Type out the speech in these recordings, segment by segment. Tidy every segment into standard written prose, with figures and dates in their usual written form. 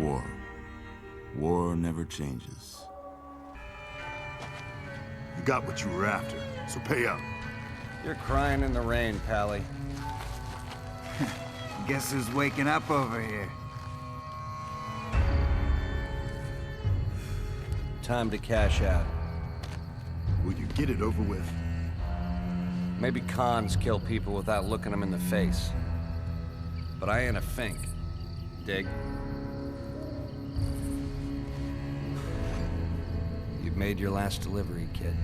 war. War never changes. You got what you were after, so pay up. You're crying in the rain, Pally. Guess who's waking up over here? Time to cash out. Will you get it over with? Maybe cons kill people without looking them in the face. But I ain't a fink. Dig? You've made your last delivery, kid.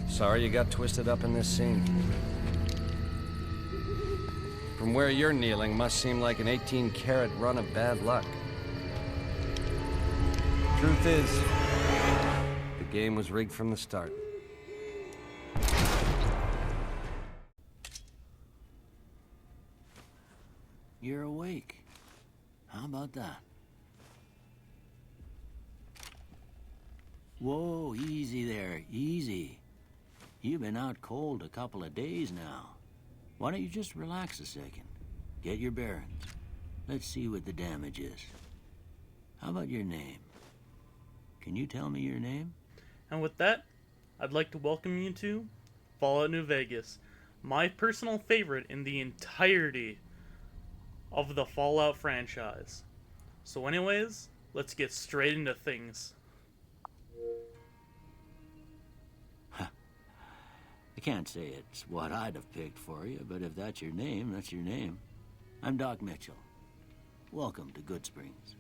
Sorry you got twisted up in this scene. From where you're kneeling must seem like an 18-carat run of bad luck. Truth is, the game was rigged from the start. You're awake. How about that? Whoa, easy there, easy. You've been out cold a couple of days now. Why don't you just relax a second? Get your bearings. Let's see what the damage is. How about your name? Can you tell me your name? And with that, I'd like to welcome you to Fallout New Vegas, my personal favorite in the entirety of the Fallout franchise. So anyways, let's get straight into things. I can't say it's what I'd have picked for you, but if that's your name, that's your name. I'm Doc Mitchell. Welcome to Good Springs.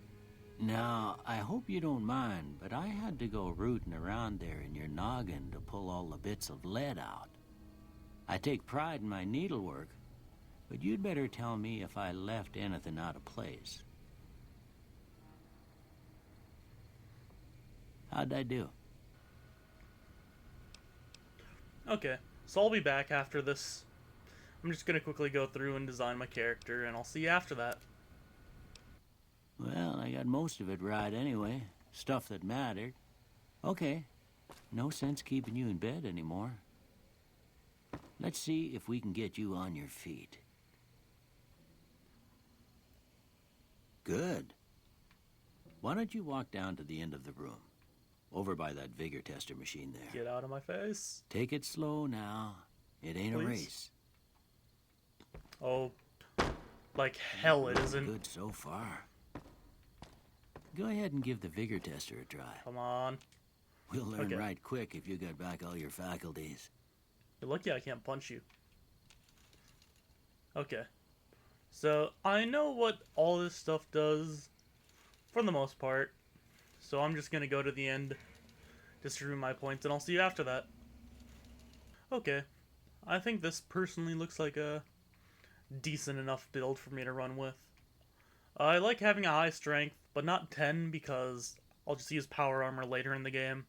Now, I hope you don't mind, but I had to go rooting around there in your noggin to pull all the bits of lead out. I take pride in my needlework, but you'd better tell me if I left anything out of place. How'd I do? Okay, so I'll be back after this. I'm just gonna quickly go through and design my character, and I'll see you after that. Well, I got most of it right anyway. Stuff that mattered. Okay. No sense keeping you in bed anymore. Let's see if we can get you on your feet. Good. Why don't you walk down to the end of the room? Over by that vigor tester machine there. Get out of my face. Take it slow now. It ain't Please? a race. Oh, like hell it isn't. Good so far. Go ahead and give the vigor tester a try. Come on. We'll learn Okay. right quick if you got back all your faculties. You're lucky I can't punch you. Okay. So, I know what all this stuff does, for the most part. So I'm just gonna go to the end, distribute my points, and I'll see you after that. Okay. I think this personally looks like a decent enough build for me to run with. I like having a high strength, but not 10 because I'll just use power armor later in the game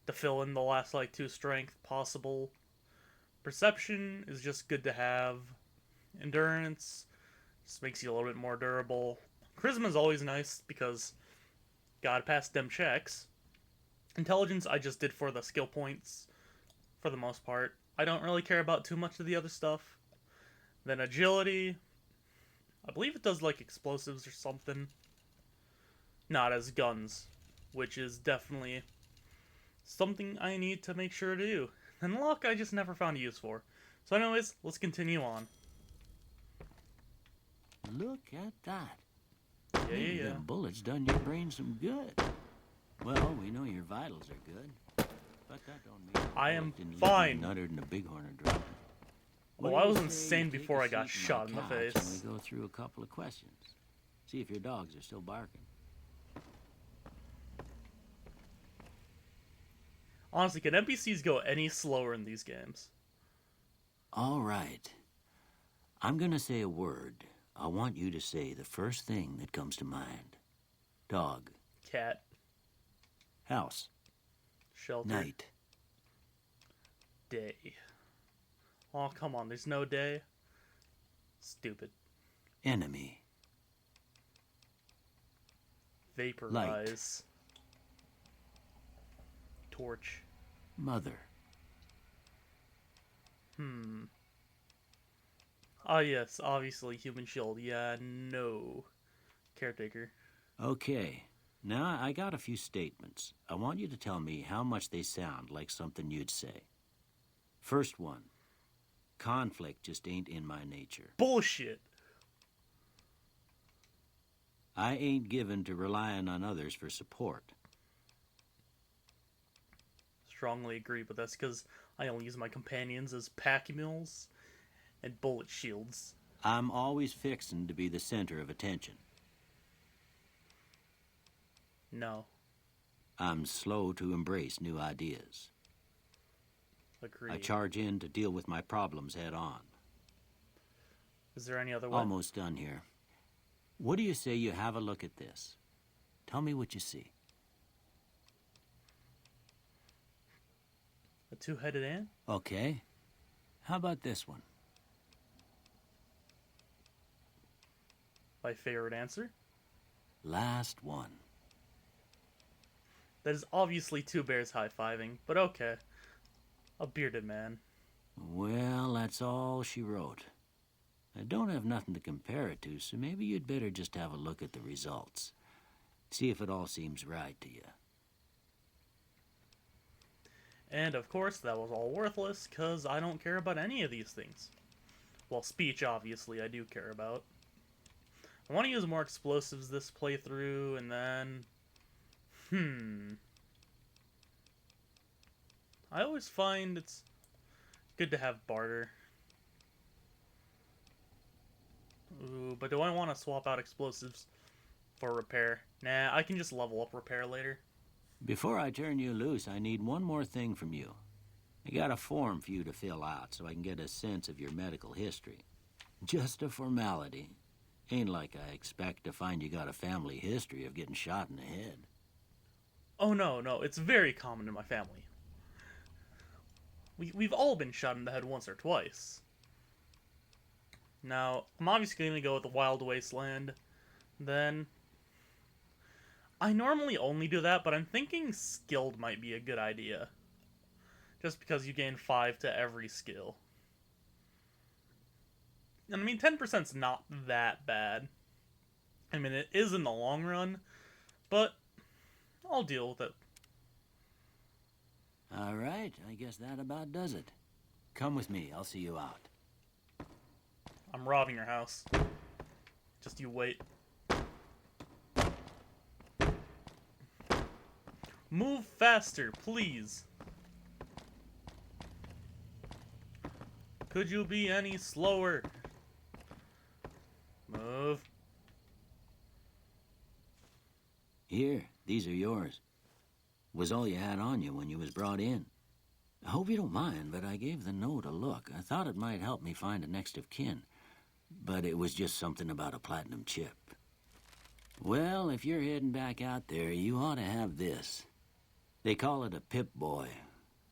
to fill in the last like 2 strength possible. Perception is just good to have. Endurance just makes you a little bit more durable. Charisma is always nice because gotta pass them checks. Intelligence I just did for the skill points for the most part. I don't really care about too much of the other stuff. Then agility, I believe it does like explosives or something. Not as guns, which is definitely something I need to make sure to do. And luck I just never found a use for. So anyways, let's continue on. Look at that. Yeah. Them bullets done your brain some good. Well, we know your vitals are good, but that don't mean I am didn't leave fine. you nuttered in a bighorn drop. Well, I was insane before I got shot in the face. And we go through a couple of questions. See if your dogs are still barking. Honestly, can NPCs go any slower in these games? All right. I'm gonna say a word. I want you to say the first thing that comes to mind. Dog. Cat. House. Shelter. Night. Day. Oh, come on, there's no day. Stupid. Enemy. Vaporize. Torch. Mother. Ah, yes, obviously, human shield. Yeah, no. caretaker. Okay. Now, I got a few statements. I want you to tell me how much they sound like something you'd say. First one. Conflict just ain't in my nature. Bullshit. I ain't given to relying on others for support. Strongly agree, but that's because I only use my companions as pack mules and bullet shields. I'm always fixin' to be the center of attention. No. I'm slow to embrace new ideas. Agree. I charge in to deal with my problems head on. Is there any other way? Almost done here. What do you say you have a look at this? Tell me what you see. A two-headed ant? Okay. How about this one? My favorite answer? Last one. That is obviously two bears high-fiving, but okay. A bearded man. Well, that's all she wrote. I don't have nothing to compare it to, so maybe you'd better just have a look at the results. See if it all seems right to you. And of course, that was all worthless, because I don't care about any of these things. Well, speech, obviously, I do care about. I want to use more explosives this playthrough, and then... I always find it's good to have barter. Ooh, but do I want to swap out explosives for repair? Nah, I can just level up repair later. Before I turn you loose, I need one more thing from you. I got a form for you to fill out so I can get a sense of your medical history. Just a formality. Ain't like I expect to find you got a family history of getting shot in the head. Oh no, it's very common in my family. We've all been shot in the head once or twice. Now, I'm obviously going to go with the Wild Wasteland. Then, I normally only do that, but I'm thinking Skilled might be a good idea. Just because you gain 5 to every skill. And I mean, 10%'s not that bad. I mean, it is in the long run, but I'll deal with it. All right, I guess that about does it. Come with me, I'll see you out. I'm robbing your house. Just you wait. Move faster, please. Could you be any slower? Move. Here, these are yours. Was all you had on you when you was brought in. I hope you don't mind, but I gave the note a look. I thought it might help me find a next of kin. But it was just something about a platinum chip. Well, if you're heading back out there, you ought to have this. They call it a Pip-Boy.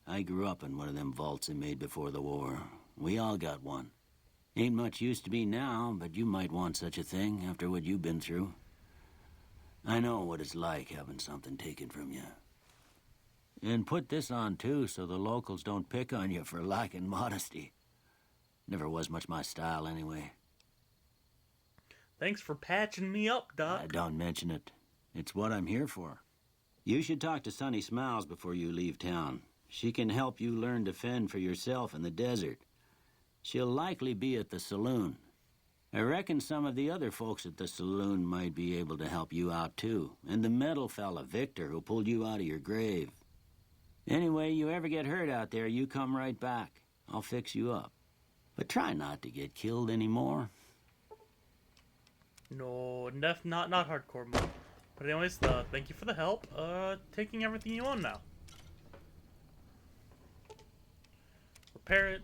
I grew up in one of them vaults they made before the war. We all got one. Ain't much use to be now, but you might want such a thing after what you've been through. I know what it's like having something taken from you. And put this on, too, so the locals don't pick on you for lacking modesty. Never was much my style, anyway. Thanks for patching me up, Doc. Don't mention it. It's what I'm here for. You should talk to Sunny Smiles before you leave town. She can help you learn to fend for yourself in the desert. She'll likely be at the saloon. I reckon some of the other folks at the saloon might be able to help you out, too. And the metal fella, Victor, who pulled you out of your grave. Anyway, you ever get hurt out there, you come right back. I'll fix you up. But try not to get killed anymore. No, not hardcore mode. But anyways, thank you for the help. Taking everything you own now. Repair it.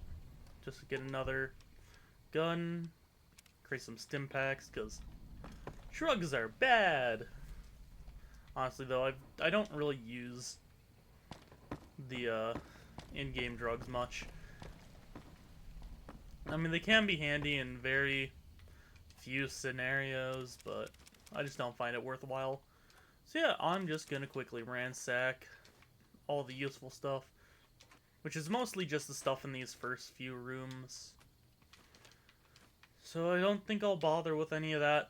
Just get another gun. Create some stim packs, because drugs are bad. Honestly, though, I don't really use the in-game drugs much. I mean, they can be handy in very few scenarios, but I just don't find it worthwhile. So yeah, I'm just gonna quickly ransack all the useful stuff, which is mostly just the stuff in these first few rooms. So I don't think I'll bother with any of that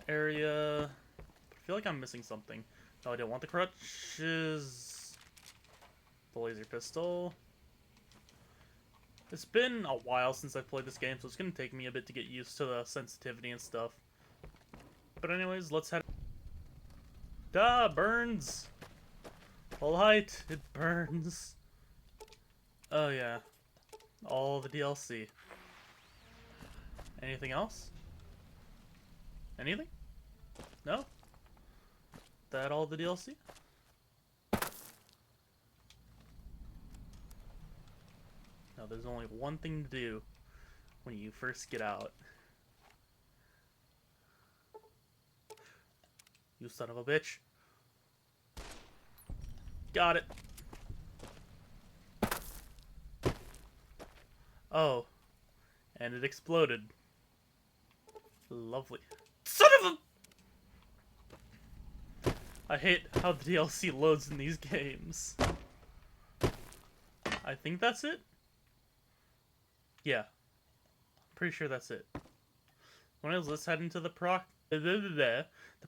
area. I feel like I'm missing something. No, I don't want the crutches. The laser pistol. It's been a while since I've played this game, so it's gonna take me a bit to get used to the sensitivity and stuff. But anyways, let's head... Duh, burns! The light, it burns. Oh yeah. All the DLC. Anything else? Anything? No? That all the DLC? No, there's only one thing to do when you first get out. You son of a bitch. Got it. Oh. And it exploded. Lovely. Son of a... I hate how the DLC loads in these games. I think that's it? Yeah. Pretty sure that's it. Anyways, let's head into the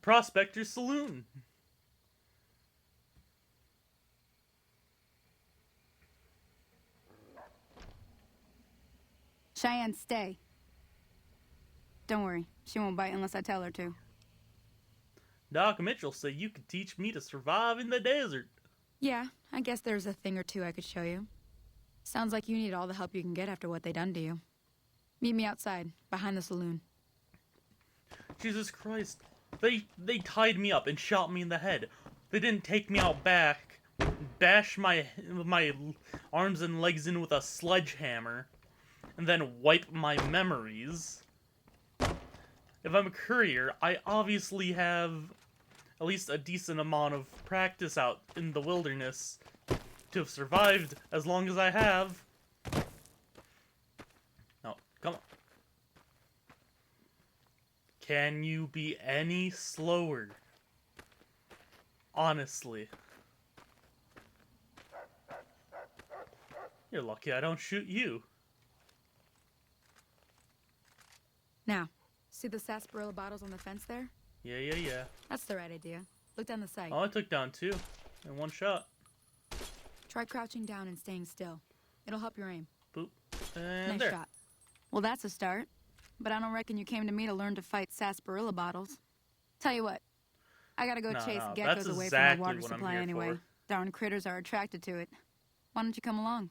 Prospector Saloon. Cheyenne, stay. Don't worry, she won't bite unless I tell her to. Doc Mitchell said you could teach me to survive in the desert. Yeah, I guess there's a thing or two I could show you. Sounds like you need all the help you can get after what they done to you. Meet me outside, behind the saloon. Jesus Christ. They tied me up and shot me in the head. They didn't take me out back, bash my arms and legs in with a sledgehammer, and then wipe my memories. If I'm a courier, I obviously have at least a decent amount of practice out in the wilderness to have survived as long as I have. No, come on. Can you be any slower? Honestly. You're lucky I don't shoot you. Now, see the sarsaparilla bottles on the fence there? Yeah. That's the right idea. Look down the sight. Oh, I took down two in one shot. Try crouching down and staying still. It'll help your aim. Boop. And Nice there. shot. Well, that's a start. But I don't reckon you came to me to learn to fight sarsaparilla bottles. Tell you what, I gotta go chase No, geckos that's away exactly from my water what I'm supply here anyway. for. Darn critters are attracted to it. Why don't you come along?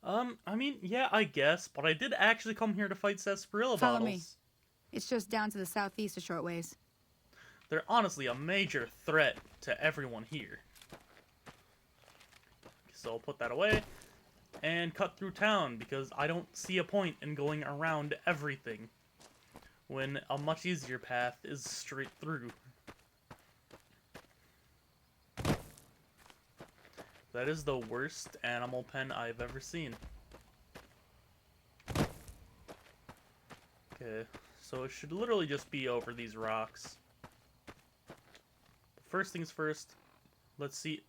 I mean, yeah, I guess, but I did actually come here to fight sarsaparilla Follow bottles. me. It's just down to the southeast a short ways. They're honestly a major threat to everyone here. So I'll put that away and cut through town because I don't see a point in going around everything when a much easier path is straight through. That is the worst animal pen I've ever seen. Okay, so it should literally just be over these rocks. First things first, let's see.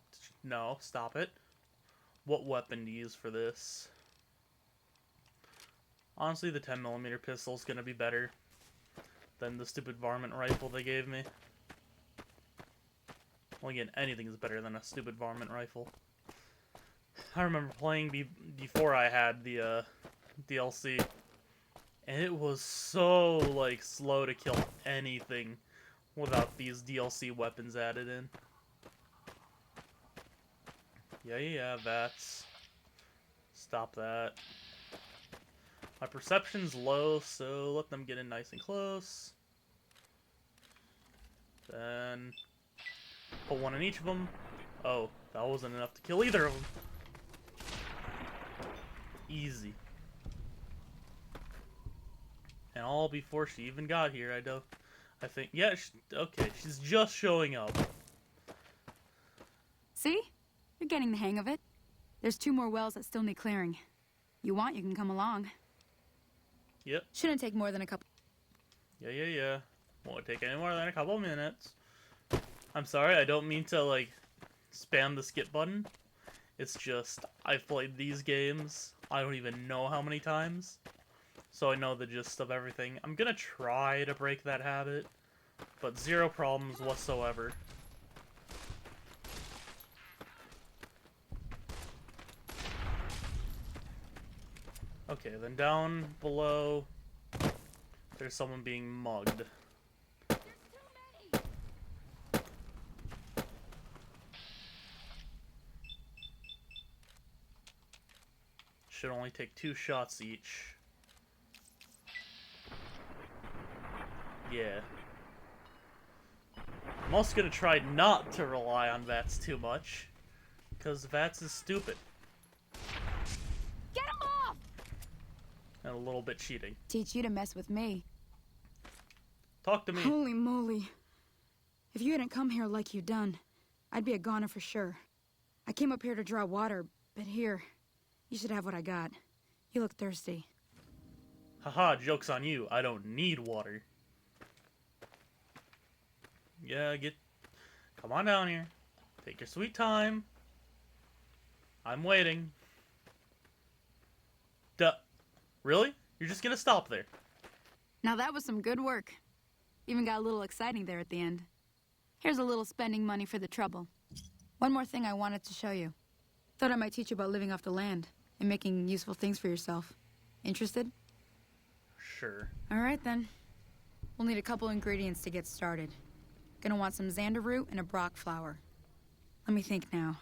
No, stop it. What weapon to use for this? Honestly, the 10mm pistol is gonna be better than the stupid varmint rifle they gave me. Well, again, anything is better than a stupid varmint rifle. I remember playing before I had the DLC, and it was so like slow to kill anything without these DLC weapons added in. Yeah, that's... Stop that. My perception's low, so let them get in nice and close. Then... put one in each of them. Oh, that wasn't enough to kill either of them. Easy. And all before she even got here, I think... Yeah, okay, she's just showing up. See? You're getting the hang of it. There's 2 more wells that still need clearing. You want, you can come along. Yep. Shouldn't take more than a couple... Yeah. Won't take any more than a couple minutes. I'm sorry, I don't mean to, like, spam the skip button. It's just, I've played these games, I don't even know how many times. So I know the gist of everything. I'm gonna try to break that habit. but zero problems whatsoever. Okay, then down below, there's someone being mugged. Should only take 2 shots each. Yeah. I'm also gonna try not to rely on VATS too much, because VATS is stupid. Get him off! And a little bit cheating. Teach you to mess with me. Talk to me. Holy moly. If you hadn't come here like you done, I'd be a goner for sure. I came up here to draw water, but here, you should have what I got. You look thirsty. Haha, joke's on you. I don't need water. Yeah, come on down here. Take your sweet time. I'm waiting. Duh. Really? You're just gonna stop there? Now that was some good work. Even got a little exciting there at the end. Here's a little spending money for the trouble. One more thing I wanted to show you. Thought I might teach you about living off the land and making useful things for yourself. Interested? Sure. All right then. We'll need a couple ingredients to get started. Gonna want some xander root and a brock flower. Let me think now.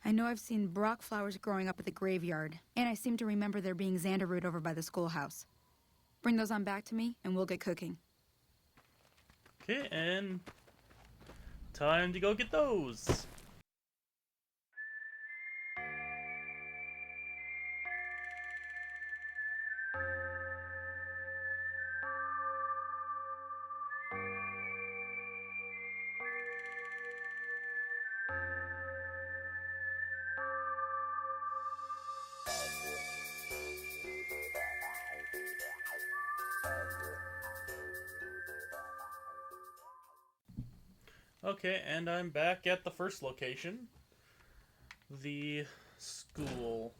I know I've seen brock flowers growing up at the graveyard, and I seem to remember there being xander root over by the schoolhouse. Bring those on back to me, and we'll get cooking. Okay, and time to go get those. Okay, and I'm back at the first location. The school.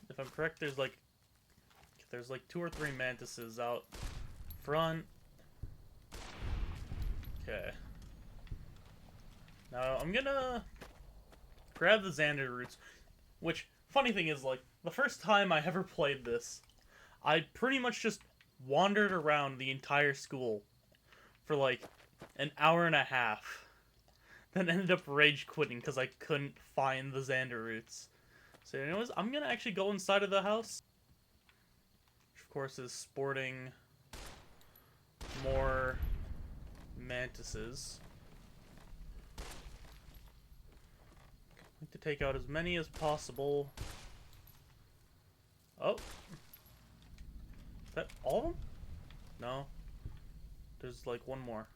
If I'm correct, there's like 2 or 3 mantises out front. Okay. Now I'm gonna grab the xander roots, which, funny thing is, like, the first time I ever played this, I pretty much just wandered around the entire school for like an hour and a half. Then ended up rage quitting because I couldn't find the xander roots. So anyways, I'm gonna actually go inside of the house. Which of course is sporting more mantises. I'd like to take out as many as possible. Oh. Is that all of them? No. There's like one more.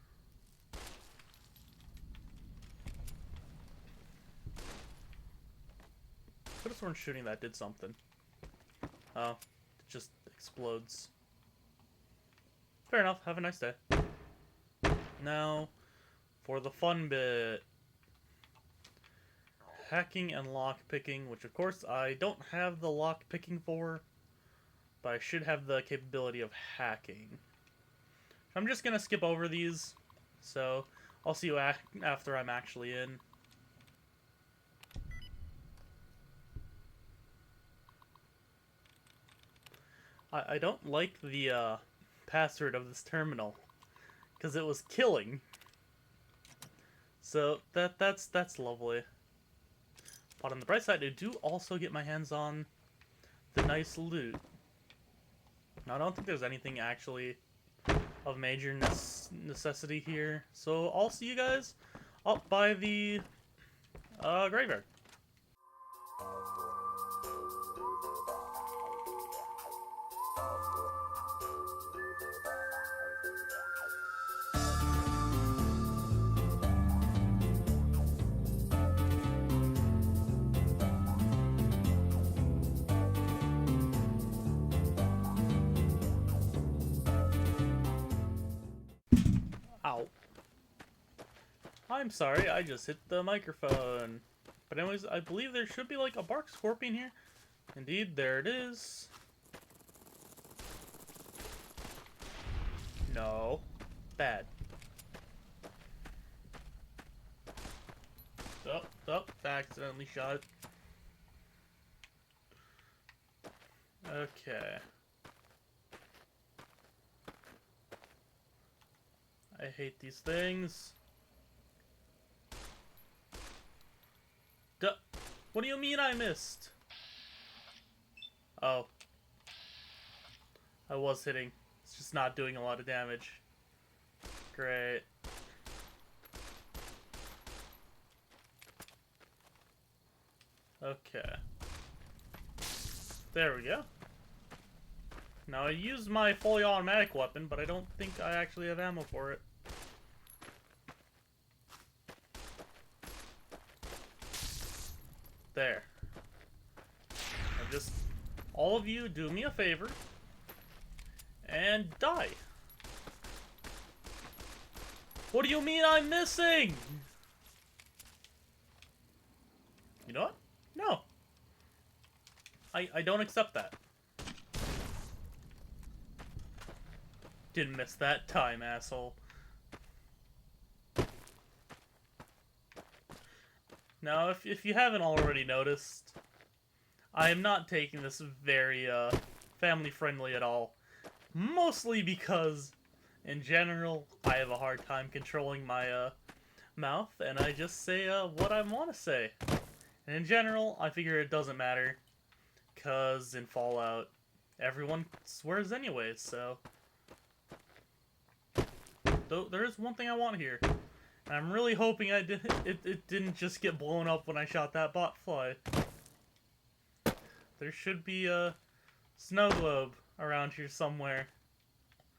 Could have sworn shooting that did something. Oh, it just explodes. Fair enough. Have a nice day. Now, for the fun bit. Hacking and lockpicking, which of course I don't have the lockpicking for, but I should have the capability of hacking. I'm just gonna skip over these, so I'll see you after I'm actually in. I don't like the password of this terminal, because it was killing. So that's lovely. But on the bright side, I do also get my hands on the nice loot. Now, I don't think there's anything actually of major necessity here. So I'll see you guys up by the graveyard. Ow. I'm sorry, I just hit the microphone. But anyways, I believe there should be like a bark scorpion here. Indeed, there it is. No. bad. Oh, I accidentally shot it. Okay. I hate these things. Duh. What do you mean I missed? Oh. I was hitting. It's just not doing a lot of damage. Great. Okay. There we go. Now I used my fully automatic weapon, but I don't think I actually have ammo for it. There. Now just, all of you do me a favor and die. What do you mean I'm missing? You know what? No. I don't accept that. Didn't miss that time, asshole. Now, if you haven't already noticed, I am not taking this very, family-friendly at all. Mostly because, in general, I have a hard time controlling my, mouth, and I just say, what I want to say. And in general, I figure it doesn't matter, because in Fallout, everyone swears anyways, so... Though there is one thing I want here. And I'm really hoping it didn't just get blown up when I shot that bot fly. There should be a snow globe around here somewhere.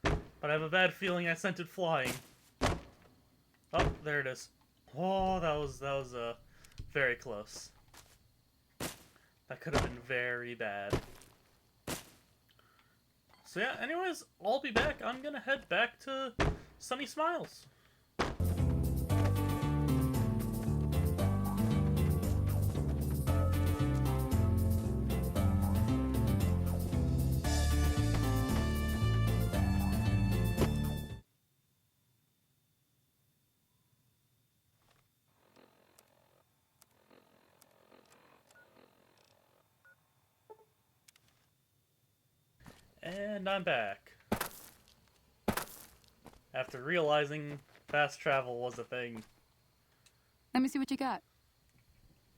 But I have a bad feeling I sent it flying. Oh, there it is. Oh, that was very close. That could have been very bad. So yeah, anyways, I'll be back. I'm gonna head back to Sunny Smiles. And I'm back. After realizing fast travel was a thing. Let me see what you got.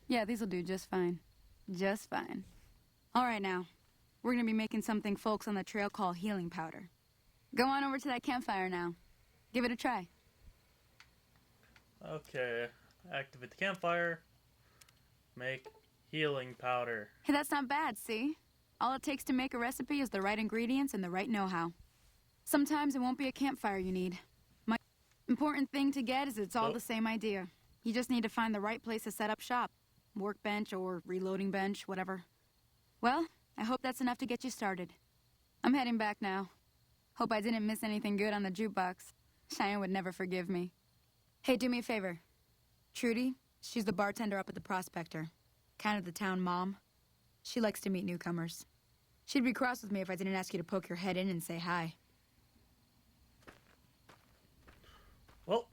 Yeah, these'll do just fine. Just fine. All right, now. We're gonna be making something folks on the trail call healing powder. Go on over to that campfire now. Give it a try. Okay. Activate the campfire. Make healing powder. Hey, that's not bad, see? All it takes to make a recipe is the right ingredients and the right know-how. Sometimes it won't be a campfire you need. My important thing to get is it's all the same idea. You just need to find the right place to set up shop. Workbench or reloading bench, whatever. Well, I hope that's enough to get you started. I'm heading back now. Hope I didn't miss anything good on the jukebox. Cheyenne would never forgive me. Hey, do me a favor. Trudy, she's the bartender up at the Prospector. Kind of the town mom. She likes to meet newcomers. She'd be cross with me if I didn't ask you to poke your head in and say hi. Well,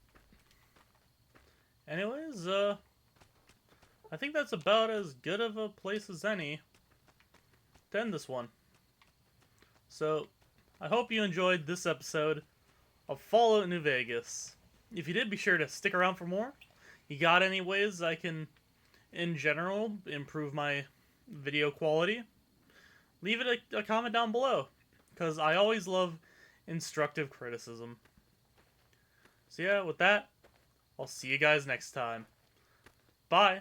anyways, I think that's about as good of a place as any to end this one. So, I hope you enjoyed this episode of Fallout New Vegas. If you did, be sure to stick around for more. You got any ways I can, in general, improve my video quality? Leave it a comment down below, because I always love instructive criticism. So yeah, with that, I'll see you guys next time. Bye!